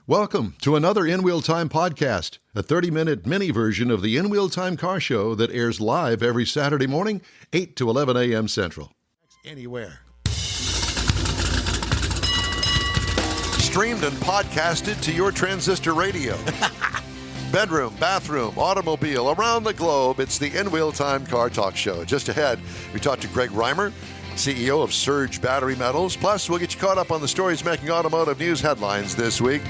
Welcome to another In Wheel Time podcast, a 30-minute mini version of the In Wheel Time car show that airs live every Saturday morning, 8 to 11 a.m. Central. Anywhere. Streamed and podcasted to your transistor radio. Bedroom, bathroom, automobile, around the globe, it's the In Wheel Time Car Talk Show. Just ahead, we talk to Greg Reimer, CEO of Surge Battery Metals. Plus, we'll get you caught up on the stories making automotive news headlines this week.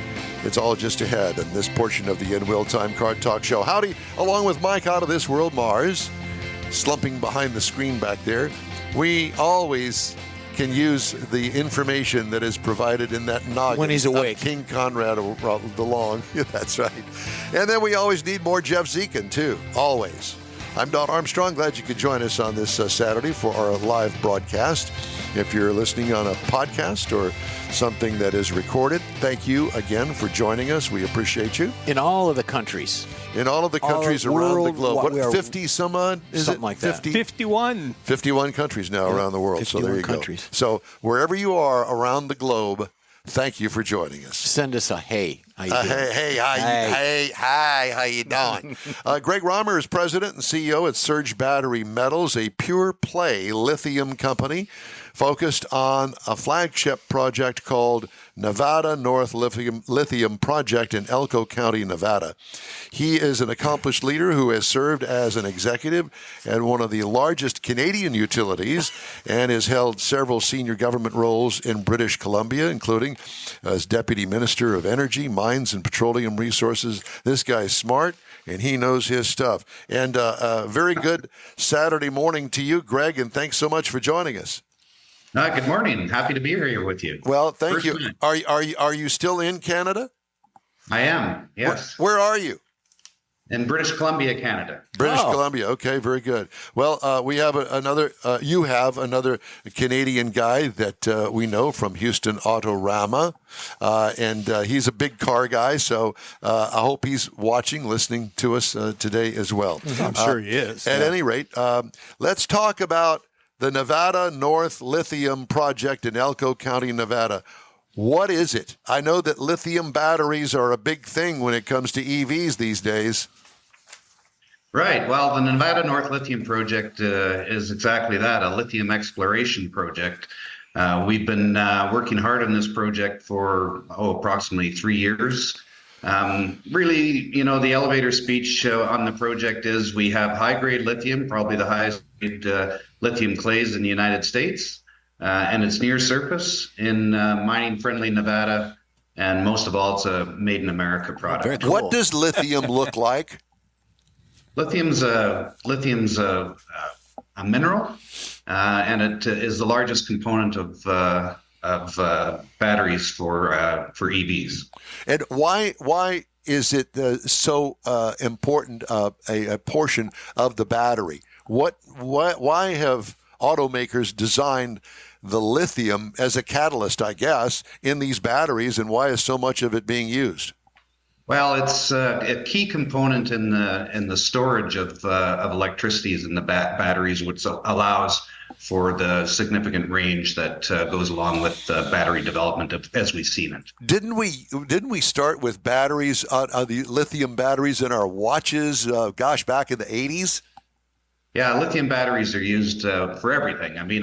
It's all just ahead in this portion of the In Wheel Time Car Talk Show. Howdy, along with Mike out of this world, Mars, slumping behind the screen back there. We always can use the information that is provided in that noggin when he's awake. King Konrad DeLong. Yeah, that's right. And then we always need more Jeff Zekin, too. Always. I'm Don Armstrong. Glad you could join us on this Saturday for our live broadcast. If you're listening on a podcast or something that is recorded, thank you again for joining us. We appreciate you. In all of the countries. In all of the countries around the globe. What, 50 some odd? Is something like that. 51. 51 countries now around the world. So there you countries. Go. So wherever you are around the globe, thank you for joining us. Send us a hey. How you doing? Hey, how you doing? Greg Reimer is president and CEO at Surge Battery Metals, a pure play lithium company focused on a flagship project called Nevada North Lithium Project in Elko County, Nevada. He is an accomplished leader who has served as an executive at one of the largest Canadian utilities and has held several senior government roles in British Columbia, including as Deputy Minister of Energy, Mines and Petroleum Resources. This guy's smart, and he knows his stuff. And very good Saturday morning to you, Greg, and thanks so much for joining us. Good morning. Happy to be here with you. Well, thank you. Are you still in Canada? I am, yes. Where are you? In British Columbia, Canada. British Columbia. Okay, very good. Well, we have you have another Canadian guy that we know from Houston Autorama, and he's a big car guy, so I hope he's watching, listening to us today as well. I'm sure he is. At any rate, let's talk about the Nevada North Lithium Project in Elko County, Nevada. What is it? I know that lithium batteries are a big thing when it comes to EVs these days. Right. Well, the Nevada North Lithium Project is exactly that, a lithium exploration project. We've been working hard on this project for approximately 3 years. Really, the elevator speech on the project is we have high-grade lithium, probably the highest grade lithium clays in the United States, and it's near surface in mining-friendly Nevada, and most of all, it's a made-in-America product. Very cool. What does lithium look like? Lithium's a mineral, and it is the largest component of batteries for EVs. And why is it so important a portion of the battery? Why have automakers designed the lithium as a catalyst, I guess, in these batteries, and why is so much of it being used? Well, it's a key component in the storage of electricity in the batteries, which allows for the significant range that goes along with battery development as we've seen it. Didn't we start with batteries, the lithium batteries in our watches? Back in the 80s. Yeah, lithium batteries are used for everything. I mean,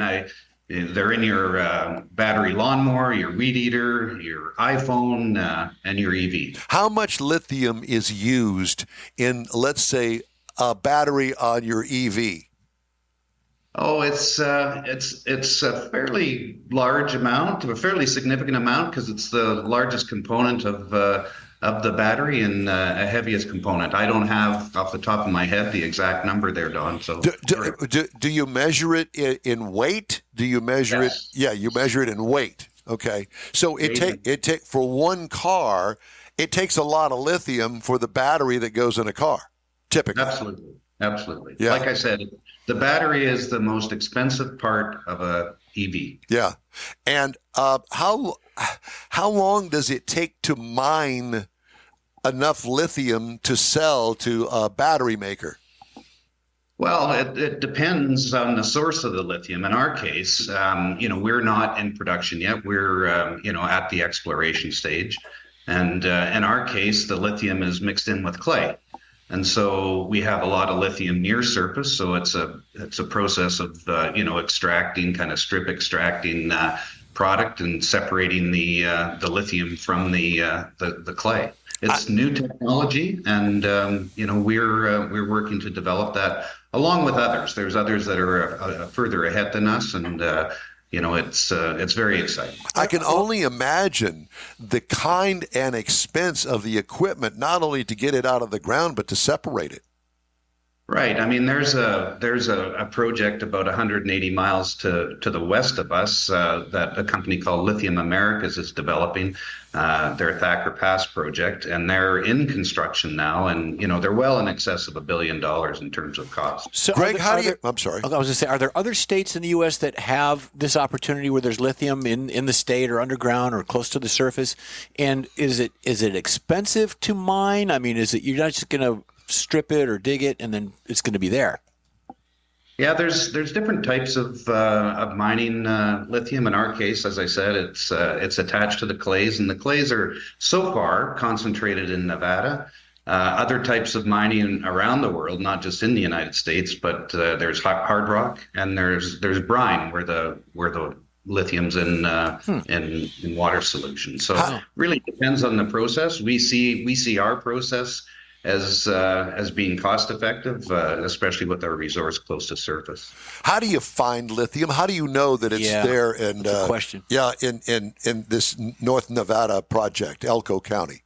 they're in your battery lawnmower, your weed eater, your iPhone, and your EV. How much lithium is used in, let's say, a battery on your EV? Oh, it's a fairly large amount, a fairly significant amount, because it's the largest component of the battery and a heaviest component. I don't have off the top of my head the exact number there, Don. So do you measure it in weight? Do you measure it? Yeah, you measure it in weight. Okay, so it take for one car, it takes a lot of lithium for the battery that goes in a car, typically. Absolutely. Yeah. Like I said, the battery is the most expensive part of a EV. Yeah, and how long does it take to mine enough lithium to sell to a battery maker? Well, it depends on the source of the lithium. In our case, we're not in production yet. We're, at the exploration stage. And in our case, the lithium is mixed in with clay. And so we have a lot of lithium near surface. So it's a process of extracting, kind of strip extracting product and separating the lithium from the clay. It's new technology, and we're working to develop that along with others. There's others that are further ahead than us, and it's very exciting. I can only imagine the kind and expense of the equipment, not only to get it out of the ground, but to separate it. Right. I mean, there's a project about 180 miles to the west of us that a company called Lithium Americas is developing. Their Thacker Pass project, and they're in construction now, and they're well in excess of $1 billion in terms of cost. So Greg, I'm sorry. I was going to say, are there other states in the U.S. that have this opportunity where there's lithium in the state or underground or close to the surface? And is it expensive to mine? I mean, you're not just going to strip it or dig it and then it's going to be there? Yeah, there's different types of mining lithium. In our case, as I said, it's attached to the clays, and the clays are so far concentrated in Nevada. Other types of mining around the world, not just in the United States, but there's hard rock and there's brine where the lithium's in water solution. So it really depends on the process. We see our process as being cost effective, especially with our resource close to surface. How do you find lithium? How do you know that it's there? And that's a question. Yeah, in this North Nevada project, Elko County.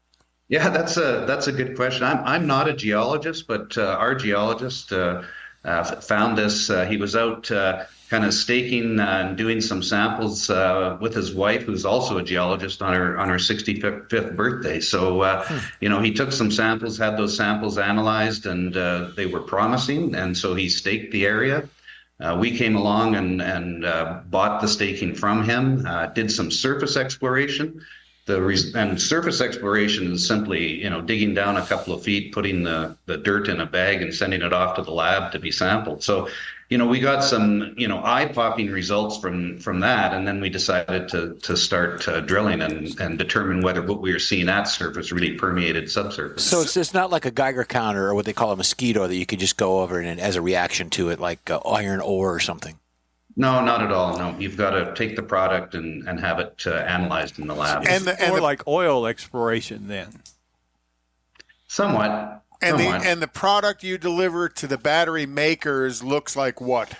Yeah, that's a good question. I'm not a geologist, but our geologist found this. He was out kind of staking and doing some samples with his wife, who's also a geologist, on her 65th birthday. So, he took some samples, had those samples analyzed, and they were promising. And so he staked the area. We came along and bought the staking from him, did some surface exploration. And surface exploration is simply, digging down a couple of feet, putting the dirt in a bag and sending it off to the lab to be sampled. So, we got some, eye-popping results from that, and then we decided to start drilling and determine whether what we were seeing at surface really permeated subsurface. So it's not like a Geiger counter or what they call a mosquito that you could just go over and as a reaction to it, like iron ore or something. No, not at all. No, you've got to take the product and have it analyzed in the lab. And like oil exploration then. Somewhat. And the product you deliver to the battery makers looks like what?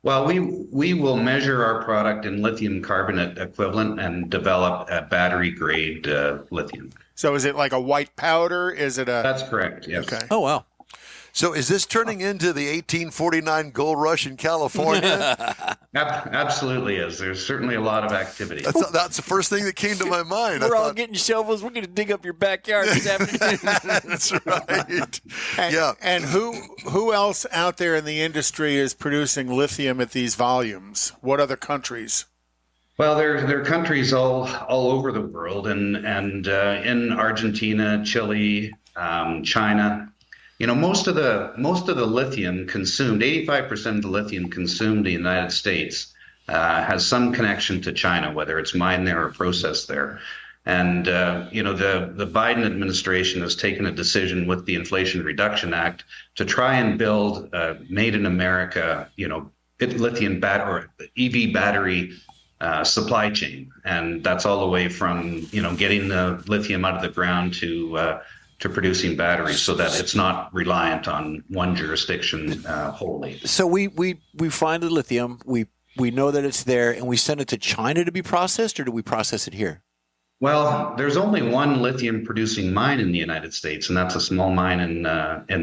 Well, we will measure our product in lithium carbonate equivalent and develop a battery grade lithium. So is it like a white powder? Is it a? That's correct. Yes. Okay. Oh, wow. So is this turning into the 1849 gold rush in California? Absolutely is. There's certainly a lot of activity. That's the first thing that came to my mind. We're all getting shovels. We're going to dig up your backyard this afternoon. That's right. And who else out there in the industry is producing lithium at these volumes? What other countries? Well, there are countries all over the world, and in Argentina, Chile, China. Most of the lithium consumed, 85% of the lithium consumed in the United States has some connection to China, whether it's mined there or processed there. And, the Biden administration has taken a decision with the Inflation Reduction Act to try and build a made in America, lithium or EV battery supply chain. And that's all the way from, getting the lithium out of the ground to producing batteries, so that it's not reliant on one jurisdiction wholly. So we find the lithium, we know that it's there, and we send it to China to be processed, or do we process it here? Well, there's only one lithium producing mine in the United States, and that's a small mine in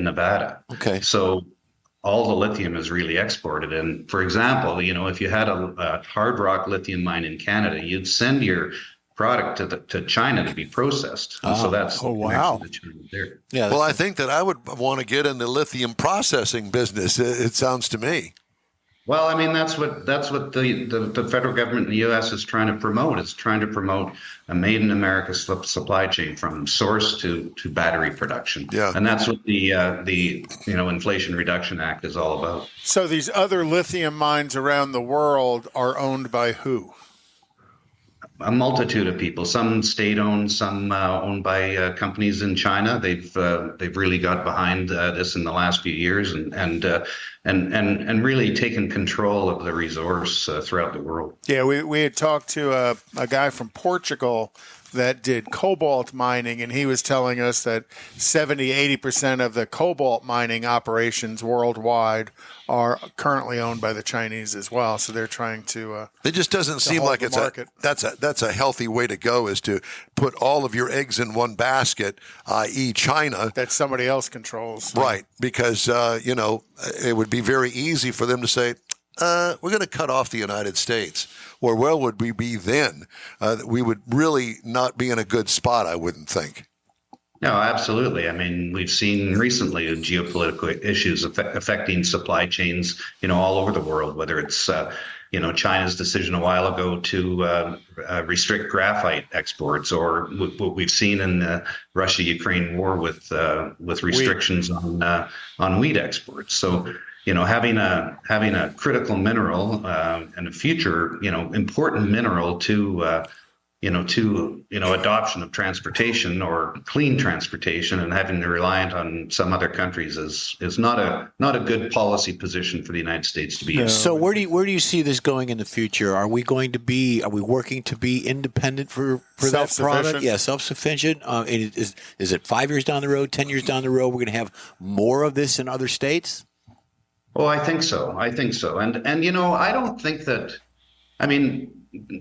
Nevada. Okay. So all the lithium is really exported. And for example, if you had a hard rock lithium mine in Canada, you'd send your product to China to be processed. And so that's wow. There. Yeah. Well, I think that I would want to get in the lithium processing business. It sounds to me. Well, I mean, that's what the federal government in the U.S. is trying to promote. It's trying to promote a made in America supply chain from source to battery production. Yeah. And that's what the Inflation Reduction Act is all about. So these other lithium mines around the world are owned by who? a multitude of people, some state-owned, some owned by companies in China. They've really got behind this in the last few years and really taken control of the resource throughout the world. Yeah, we had talked to a guy from Portugal that did cobalt mining, and he was telling us that 70-80% of the cobalt mining operations worldwide are currently owned by the Chinese as well. So they're trying to. It just doesn't seem like it's that's a healthy way to go, is to put all of your eggs in one basket, i.e., China, that somebody else controls. Right, because it would be very easy for them to say, we're going to cut off the United States. Or where would we be then? We would really not be in a good spot, I wouldn't think. No, absolutely. I mean, we've seen recently geopolitical issues affecting supply chains, all over the world, whether it's, China's decision a while ago to restrict graphite exports, or what we've seen in the Russia-Ukraine war with restrictions on wheat exports. So, having a critical mineral and a future, important mineral to adoption of transportation or clean transportation, and having to reliant on some other countries is not a good policy position for the United States to be in. So where do you see this going in the future? Are we working to be independent for that product? Yeah, self-sufficient. Is it 5 years down the road, 10 years down the road, we're going to have more of this in other states? Oh, I think so. And I don't think that,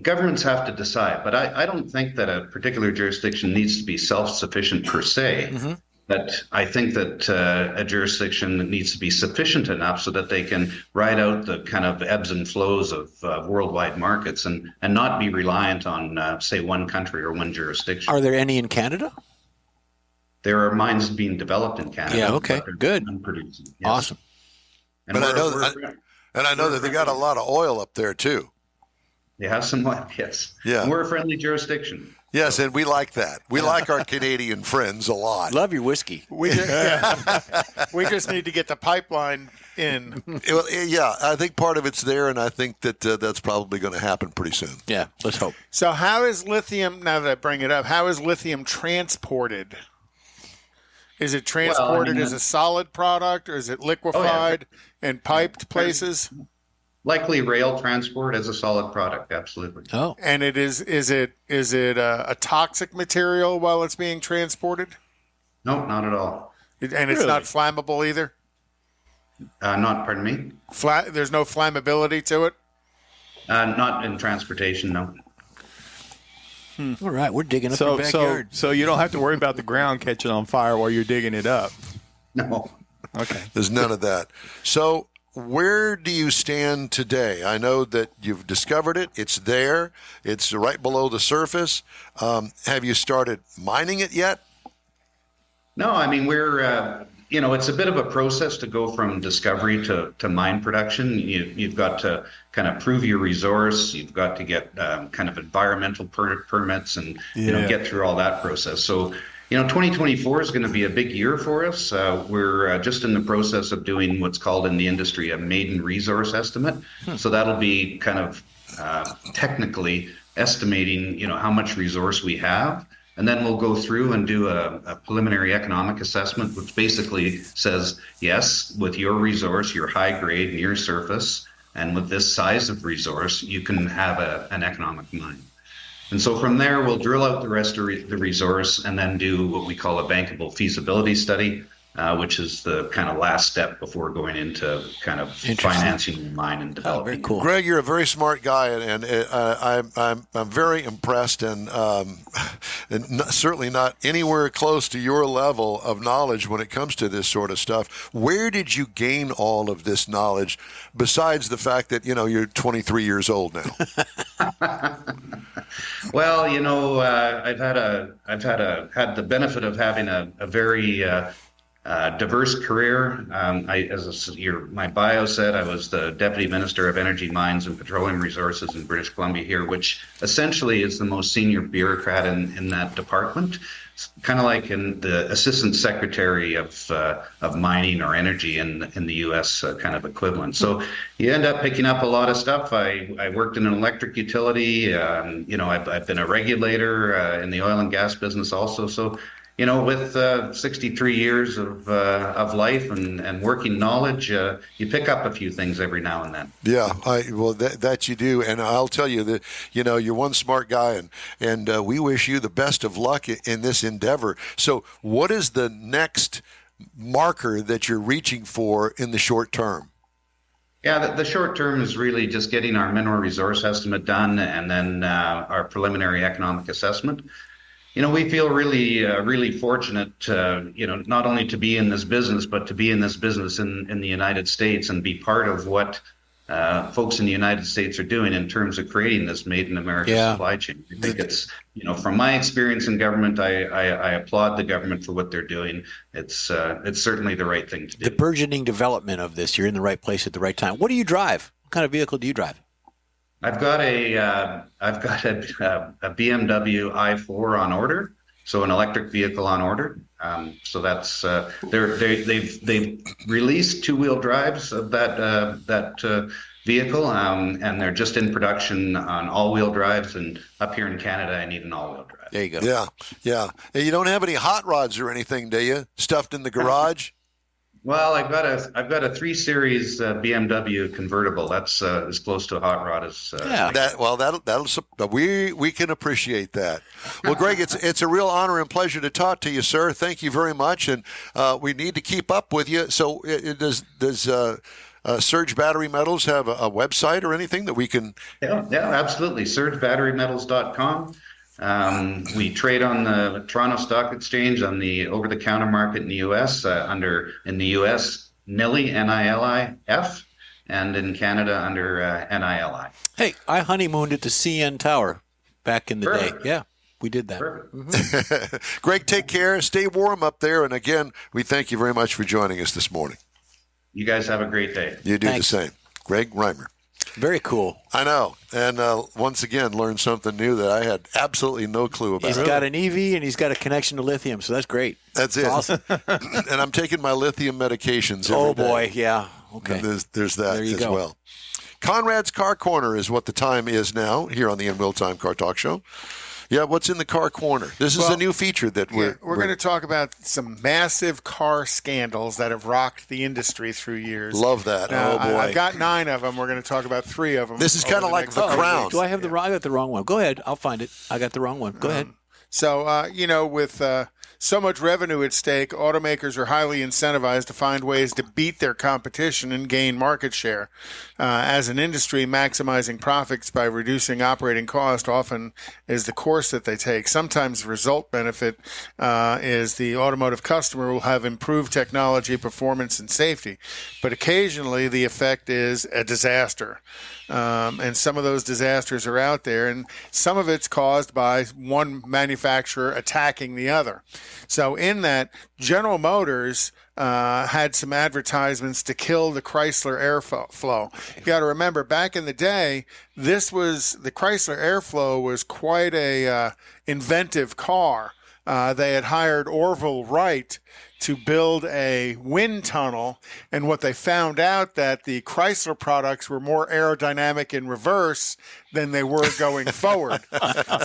governments have to decide, but I don't think that a particular jurisdiction needs to be self-sufficient per se. Mm-hmm. But I think that a jurisdiction needs to be sufficient enough so that they can ride out the kind of ebbs and flows of worldwide markets and not be reliant on, say, one country or one jurisdiction. Are there any in Canada? There are mines being developed in Canada. Yeah, okay, good. Yes. Awesome. And I know that they got a lot of oil up there too. They have some oil, yes. Yeah. And we're a friendly jurisdiction. Yes, and we like that. We like our Canadian friends a lot. Love your whiskey. We just need to get the pipeline in. Well, yeah, I think part of it's there, and I think that that's probably going to happen pretty soon. Yeah, let's hope. So how is lithium, now that I bring it up, how is lithium transported? Is it transported as a solid product, or is it liquefied and piped places? Likely rail transport as a solid product, absolutely. Oh, and is it a toxic material while it's being transported? No, not at all. And it's not flammable either? Pardon me? There's no flammability to it? Not in transportation, no. All right, we're digging up your backyard. So you don't have to worry about the ground catching on fire while you're digging it up. No. Okay. There's none of that. So where do you stand today? I know that you've discovered it. It's there. It's right below the surface. Have you started mining it yet? No, we're, it's a bit of a process to go from discovery to mine production. You've got to kind of prove your resource. You've got to get kind of environmental permits and, get through all that process. So, 2024 is going to be a big year for us. We're just in the process of doing what's called in the industry a maiden resource estimate. So that'll be kind of technically estimating, how much resource we have. And then we'll go through and do a preliminary economic assessment, which basically says, yes, with your resource, your high grade near surface, and with this size of resource, you can have an economic mine. And so from there, we'll drill out the rest of the resource and then do what we call a bankable feasibility study, which is the kind of last step before going into kind of financing the mine and developing. Oh, very cool. Greg, you're a very smart guy, and I'm very impressed, and certainly not anywhere close to your level of knowledge when it comes to this sort of stuff. Where did you gain all of this knowledge, besides the fact that you're 23 years old now? Well, I've had the benefit of having a very diverse career. My bio said, I was the Deputy Minister of Energy, Mines and Petroleum Resources in British Columbia here, which essentially is the most senior bureaucrat in that department. It's kind of like in the Assistant Secretary of Mining or Energy in the U.S. Kind of equivalent. So you end up picking up a lot of stuff. I worked in an electric utility. I've been a regulator in the oil and gas business also. So with 63 years of life and working knowledge, you pick up a few things every now and then. Yeah, that you do, and I'll tell you that you're one smart guy, and we wish you the best of luck in this endeavor. So, what is the next marker that you're reaching for in the short term? Yeah, the short term is really just getting our mineral resource estimate done, and then our preliminary economic assessment. We feel really fortunate, not only to be in this business, but to be in this business in the United States and be part of what folks in the United States are doing in terms of creating this made in America supply chain. I think it's, from my experience in government, I applaud the government for what they're doing. It's certainly the right thing to do. The burgeoning development of this, you're in the right place at the right time. What do you drive? What kind of vehicle do you drive? I've got a BMW i4 on order, so an electric vehicle on order. So that's they've released two-wheel drives of that vehicle, and they're just in production on all-wheel drives. And up here in Canada, I need an all-wheel drive. There you go. Yeah. You don't have any hot rods or anything, do you? Stuffed in the garage? Well, I've got a 3 Series BMW convertible. That's as close to a hot rod as. We can appreciate that. Well, Greg, it's a real honor and pleasure to talk to you, sir. Thank you very much, and we need to keep up with you. So, does Surge Battery Metals have a website or anything that we can? Yeah, absolutely. SurgeBatteryMetals.com. We trade on the Toronto Stock Exchange on the over-the-counter market in the U.S. In the U.S. NILI, NILIF, and in Canada under NILI. Hey, I honeymooned at the CN Tower back in the day. Yeah, we did that. Mm-hmm. Greg, take care. Stay warm up there. And again, we thank you very much for joining us this morning. You guys have a great day. You do the same. Greg Reimer. Very cool. I know. And once again, learned something new that I had absolutely no clue about. He's got an EV and he's got a connection to lithium, so that's great. That's it. Awesome. And I'm taking my lithium medications every Oh, day. boy. Yeah. Okay. And there's that as go. well. Konrad's Car Corner is what the time is now here on the In Real Time Car Talk Show. Yeah, what's in the car corner? This is a new feature that we're going to talk about some massive car scandals that have rocked the industry through years. Love that. Now, oh boy, I've got 9 of them. We're going to talk about 3 of them. This is kind of like the Crown. Do I have the wrong? I got the wrong one. Go ahead. I'll find it. I got the wrong one. Go ahead. So, with so much revenue at stake, automakers are highly incentivized to find ways to beat their competition and gain market share. As an industry, maximizing profits by reducing operating cost often is the course that they take. Sometimes the result benefit is the automotive customer will have improved technology, performance, and safety. But occasionally the effect is a disaster. And some of those disasters are out there, and some of it's caused by one manufacturer attacking the other. So in that, General Motors had some advertisements to kill the Chrysler Airflow. You got to remember, back in the day, the Chrysler Airflow was quite a inventive car. They had hired Orville Wright to build a wind tunnel, and what they found out that the Chrysler products were more aerodynamic in reverse than they were going forward.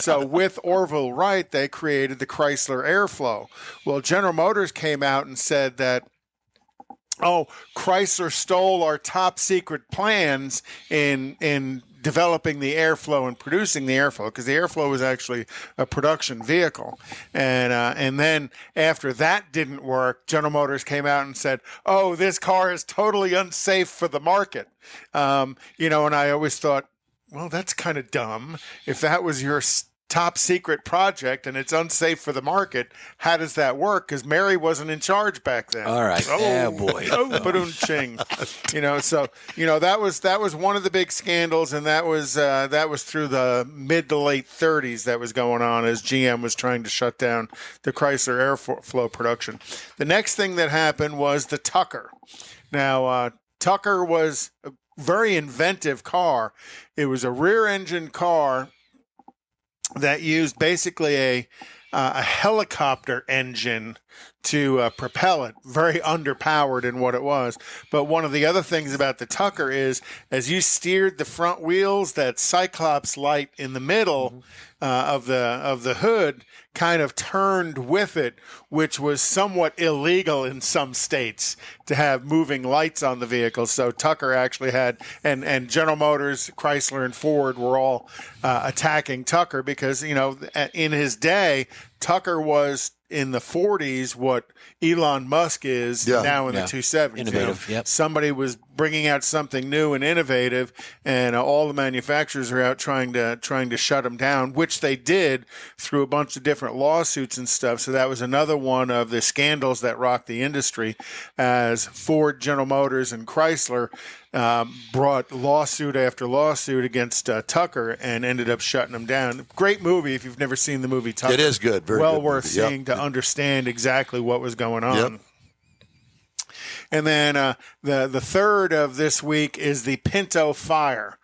So with Orville Wright, they created the Chrysler Airflow. Well, General Motors came out and said that, Chrysler stole our top secret plans in developing the Airflow and producing the Airflow, because the Airflow was actually a production vehicle. And then after that didn't work, General Motors came out and said, this car is totally unsafe for the market. And I always thought, well, that's kind of dumb. If that was your top secret project and it's unsafe for the market. How does that work? Because Mary wasn't in charge back then. All right. Oh, boy. Oh, ba-dum-ching. That was one of the big scandals, and that was through the mid to late 30s that was going on as GM was trying to shut down the Chrysler Airflow production. The next thing that happened was the Tucker. Now, Tucker was a very inventive car. It was a rear-engine car that used basically a helicopter engine to propel it, very underpowered in what it was. But one of the other things about the Tucker is, as you steered the front wheels, that Cyclops light in the middle of the hood kind of turned with it, which was somewhat illegal in some states to have moving lights on the vehicle. So Tucker actually had, and General Motors, Chrysler, and Ford were all attacking Tucker because, in his day, Tucker was in the 40s what Elon Musk is now in the 270s. Innovative, yep. Somebody was bringing out something new and innovative, and all the manufacturers are out trying to shut them down, which they did through a bunch of different lawsuits and stuff. So that was another one of the scandals that rocked the industry as Ford, General Motors, and Chrysler brought lawsuit after lawsuit against Tucker and ended up shutting them down. Great movie if you've never seen the movie Tucker. It is good. Very well good worth movie. seeing to understand exactly what was going on. Yep. And then the third of this week is the Pinto fire.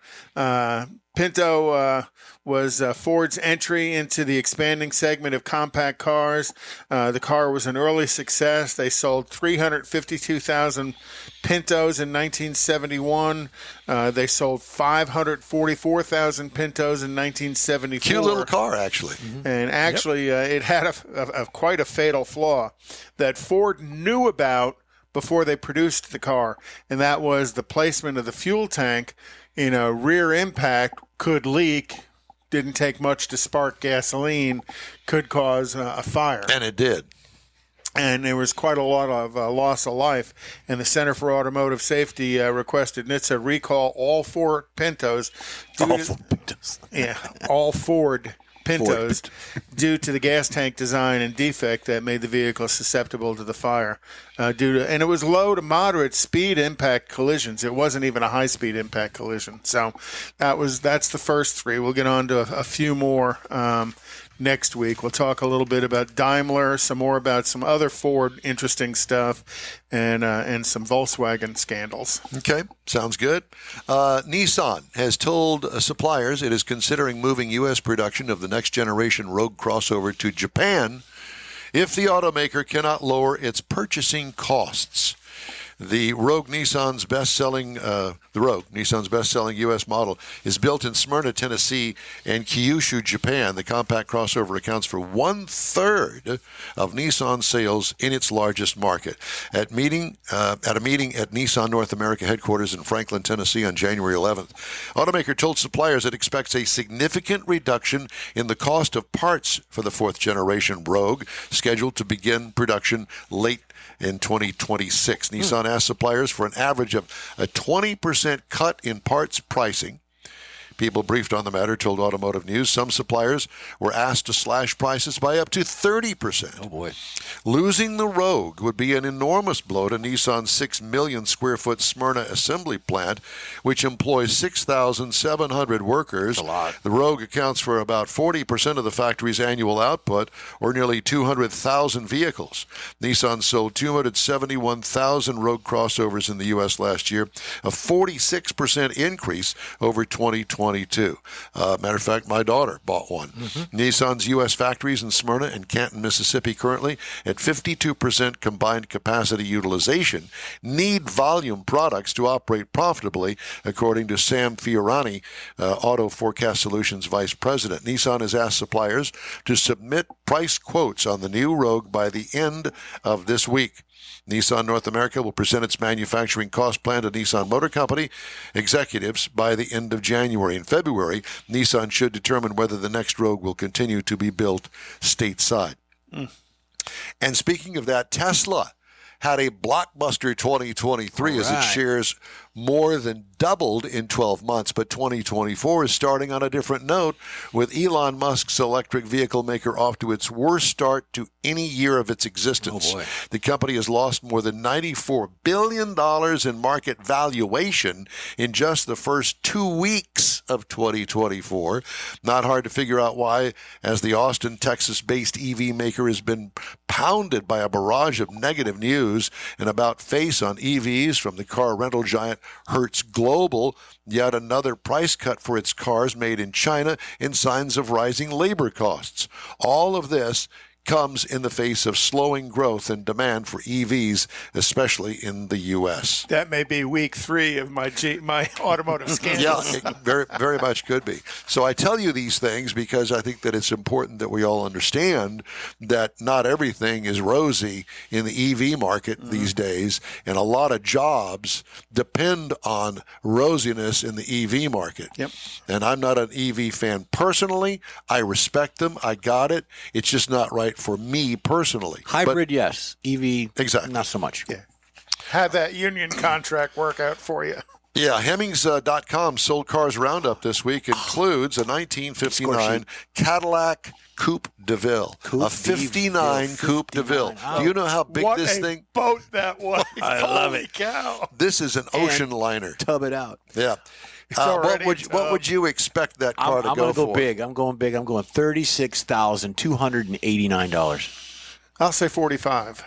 Pinto was Ford's entry into the expanding segment of compact cars. The car was an early success. They sold 352,000 Pintos in 1971. They sold 544,000 Pintos in 1974. Cute little car, actually. And actually, it had a quite a fatal flaw that Ford knew about before they produced the car, and that was the placement of the fuel tank in a rear impact could leak. Didn't take much to spark gasoline, could cause a fire. And it did. And there was quite a lot of loss of life. And the Center for Automotive Safety requested NHTSA recall all Ford Pintos. All Ford Pintos. Yeah, all Ford Pintos due to the gas tank design and defect that made the vehicle susceptible to the fire. And it was low to moderate speed impact collisions. It wasn't even a high speed impact collision. So that's the first three. We'll get on to a few more next week. We'll talk a little bit about Daimler, some more about some other Ford interesting stuff, and some Volkswagen scandals. Okay, sounds good. Nissan has told suppliers it is considering moving U.S. production of the next generation Rogue crossover to Japan if the automaker cannot lower its purchasing costs. The Rogue, Nissan's best-selling U.S. model, is built in Smyrna, Tennessee, and Kyushu, Japan. The compact crossover accounts for 1/3 of Nissan sales in its largest market. At a meeting at Nissan North America headquarters in Franklin, Tennessee, on January 11th, automaker told suppliers it expects a significant reduction in the cost of parts for the fourth-generation Rogue, scheduled to begin production late in 2026. Nissan asked suppliers for an average of a 20% cut in parts pricing. People briefed on the matter told Automotive News some suppliers were asked to slash prices by up to 30%. Oh, boy. Losing the Rogue would be an enormous blow to Nissan's 6 million square foot Smyrna assembly plant, which employs 6,700 workers. That's a lot. The Rogue accounts for about 40% of the factory's annual output, or nearly 200,000 vehicles. Nissan sold 271,000 Rogue crossovers in the U.S. last year, a 46% increase over 2022. Matter of fact, my daughter bought one. Nissan's U.S. factories in Smyrna and Canton, Mississippi, currently at 52% combined capacity utilization, need volume products to operate profitably, according to Sam Fiorani, Auto Forecast Solutions Vice President. Nissan has asked suppliers to submit price quotes on the new Rogue by the end of this week. Nissan North America will present its manufacturing cost plan to Nissan Motor Company executives by the end of January. In February, Nissan should determine whether the next Rogue will continue to be built stateside. And speaking of that, Tesla had a blockbuster 2023 as it shares more than doubled in 12 months, but 2024 is starting on a different note, with Elon Musk's electric vehicle maker off to its worst start to any year of its existence. Oh boy. The company has lost more than $94 billion in market valuation in just the first 2 weeks of 2024. Not hard to figure out why, as the Austin, Texas-based EV maker has been pounded by a barrage of negative news and about face on EVs from the car rental giant Hertz Global, yet another price cut for its cars made in China, and signs of rising labor costs. All of this comes in the face of slowing growth and demand for EVs, especially in the U.S. That may be week 3 of my automotive scandal. Yeah, it very, very much could be. So I tell you these things because I think that it's important that we all understand that not everything is rosy in the EV market these days, and a lot of jobs depend on rosiness in the EV market. Yep. And I'm not an EV fan personally. I respect them. I got it. It's just not right for me personally. Hybrid, yes. EV, Exactly. not so much. Yeah. Have that union contract work out for you. Yeah, Hemmings.com sold cars roundup this week includes a 1959 Cadillac Coupe de Ville, a 59 Coupe de Ville. Do you know how big what this a thing? boat that was. I love Holy it. cow. This is an ocean liner. Tub it out. Yeah. already What would you expect that car to I'm go going to for? go big. I'm going big. I'm going $36,289. I'll say 45.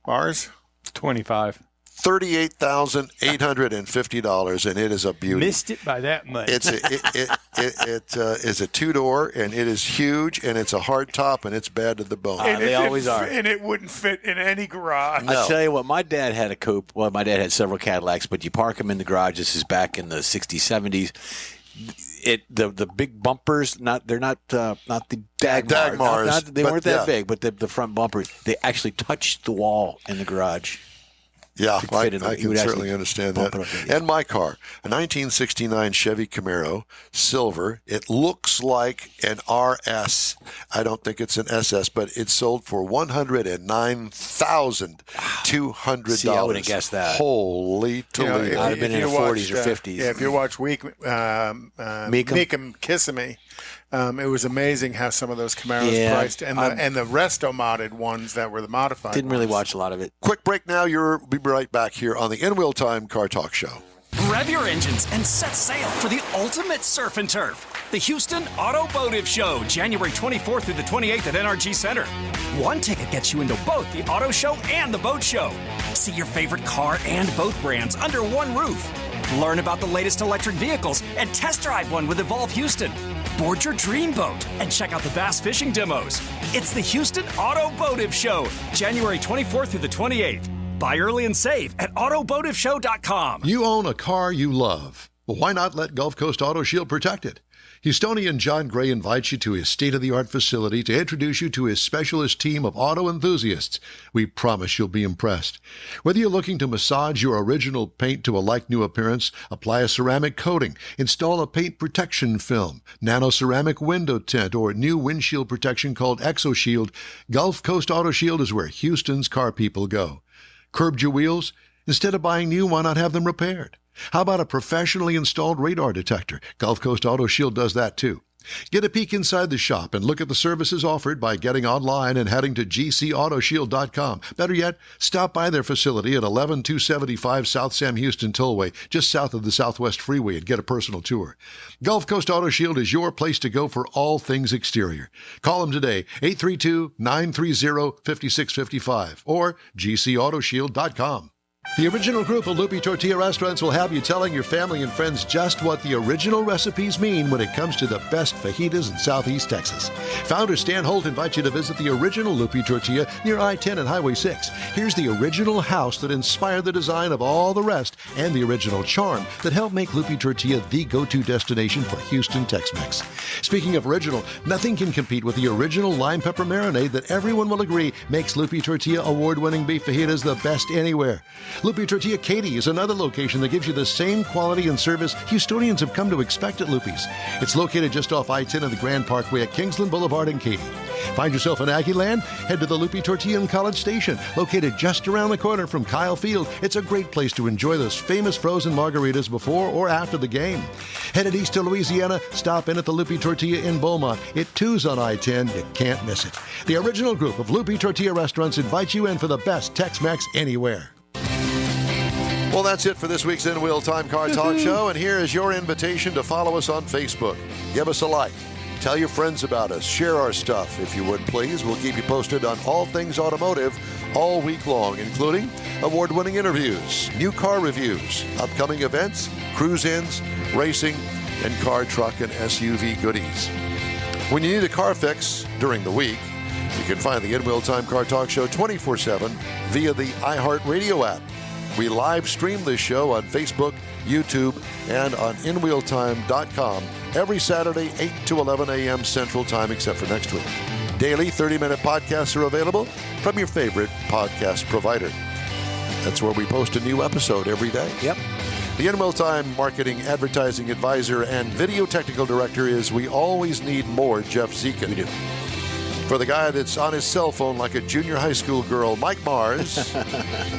Bars? 25. $38,850, and it is a beauty. Missed it by that much. It is a 2-door, and it is huge, and it's a hard top, and it's bad to the bone. They always are. And it wouldn't fit in any garage. No. I tell you what, my dad had a coupe. Well, my dad had several Cadillacs, but you park them in the garage. This is back in the 60s, 70s. The big bumpers, they're not the Dagmars. They weren't that big, but the front bumpers, they actually touched the wall in the garage. Yeah, I fit in can he would certainly actually understand bump that. it up there, yeah. And my car, a 1969 Chevy Camaro, silver. It looks like an RS. I don't think it's an SS, but it sold for $109,200. See, I wouldn't guess that. Holy Toledo. I'd have been in the 40s or 50s. Yeah, if you watch Meekum Kissing Me, it was amazing how some of those Camaros priced, and the resto-modded ones that were the modified Didn't really ones. watch a lot of it. Quick break now. We'll be right back here on the In Wheel Time Car Talk Show. Rev your engines and set sail for the ultimate surf and turf. The Houston Automotive Show, January 24th through the 28th at NRG Center. One ticket gets you into both the auto show and the boat show. See your favorite car and boat brands under one roof. Learn about the latest electric vehicles and test drive one with Evolve Houston. Board your dream boat and check out the bass fishing demos. It's the Houston Automotive Show, January 24th through the 28th. Buy early and save at automotiveshow.com. You own a car you love. Well, why not let Gulf Coast Auto Shield protect it? Houstonian John Gray invites you to his state-of-the-art facility to introduce you to his specialist team of auto enthusiasts. We promise you'll be impressed. Whether you're looking to massage your original paint to a like-new appearance, apply a ceramic coating, install a paint protection film, nano-ceramic window tint, or new windshield protection called ExoShield, Gulf Coast Auto Shield is where Houston's car people go. Curbed your wheels? Instead of buying new, why not have them repaired? How about a professionally installed radar detector? Gulf Coast Auto Shield does that too. Get a peek inside the shop and look at the services offered by getting online and heading to gcautoshield.com. Better yet, stop by their facility at 11275 South Sam Houston Tollway, just south of the Southwest Freeway, and get a personal tour. Gulf Coast Auto Shield is your place to go for all things exterior. Call them today, 832-930-5655 or gcautoshield.com. The original group of Lupi Tortilla restaurants will have you telling your family and friends just what the original recipes mean when it comes to the best fajitas in Southeast Texas. Founder Stan Holt invites you to visit the original Lupi Tortilla near I-10 and Highway 6. Here's the original house that inspired the design of all the rest and the original charm that helped make Lupi Tortilla the go-to destination for Houston Tex-Mex. Speaking of original, nothing can compete with the original lime pepper marinade that everyone will agree makes Lupi Tortilla award-winning beef fajitas the best anywhere. Lupi Tortilla Katy is another location that gives you the same quality and service Houstonians have come to expect at Lupi's. It's located just off I-10 and the Grand Parkway at Kingsland Boulevard in Katy. Find yourself in Aggie Land? Head to the Lupi Tortilla in College Station, located just around the corner from Kyle Field. It's a great place to enjoy those famous frozen margaritas before or after the game. Headed east to Louisiana, stop in at the Lupi Tortilla in Beaumont. It too's on I-10. You can't miss it. The original group of Lupi Tortilla restaurants invite you in for the best Tex-Mex anywhere. Well, that's it for this week's In Wheel Time Car Talk Show, and here is your invitation to follow us on Facebook. Give us a like. Tell your friends about us. Share our stuff, if you would, please. We'll keep you posted on all things automotive all week long, including award-winning interviews, new car reviews, upcoming events, cruise-ins, racing, and car, truck, and SUV goodies. When you need a car fix during the week, you can find the In Wheel Time Car Talk Show 24/7 via the iHeartRadio app. We live stream this show on Facebook, YouTube, and on InWheelTime.com every Saturday, 8 to 11 a.m. Central Time, except for next week. Daily 30-minute podcasts are available from your favorite podcast provider. That's where we post a new episode every day. Yep. The In Wheel Time Marketing Advertising Advisor and Video Technical Director is We Always Need More Jeff Zekin. We do. For the guy that's on his cell phone like a junior high school girl, Mike Mars,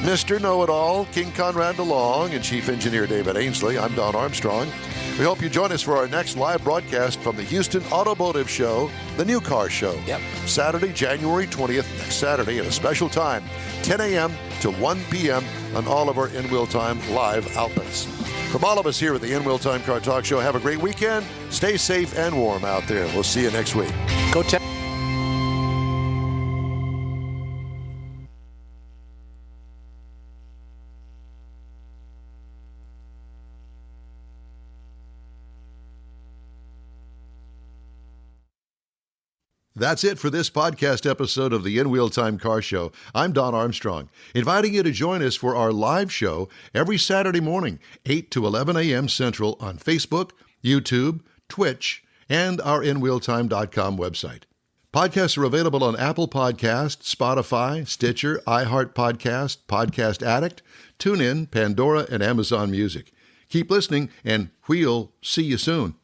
Mr. Know-It-All, King Konrad DeLong, and Chief Engineer David Ainsley, I'm Don Armstrong. We hope you join us for our next live broadcast from the Houston Automotive Show, the New Car Show. Yep. Saturday, January 20th, next Saturday at a special time, 10 a.m. to 1 p.m. on all of our In Wheel Time live outlets. From all of us here at the In Wheel Time Car Talk Show, have a great weekend. Stay safe and warm out there. We'll see you next week. Go Tex. That's it for this podcast episode of the In Wheel Time Car Show. I'm Don Armstrong, inviting you to join us for our live show every Saturday morning, 8 to 11 a.m. Central on Facebook, YouTube, Twitch, and our InWheelTime.com website. Podcasts are available on Apple Podcasts, Spotify, Stitcher, iHeart Podcast, Podcast Addict, TuneIn, Pandora, and Amazon Music. Keep listening, and we'll see you soon.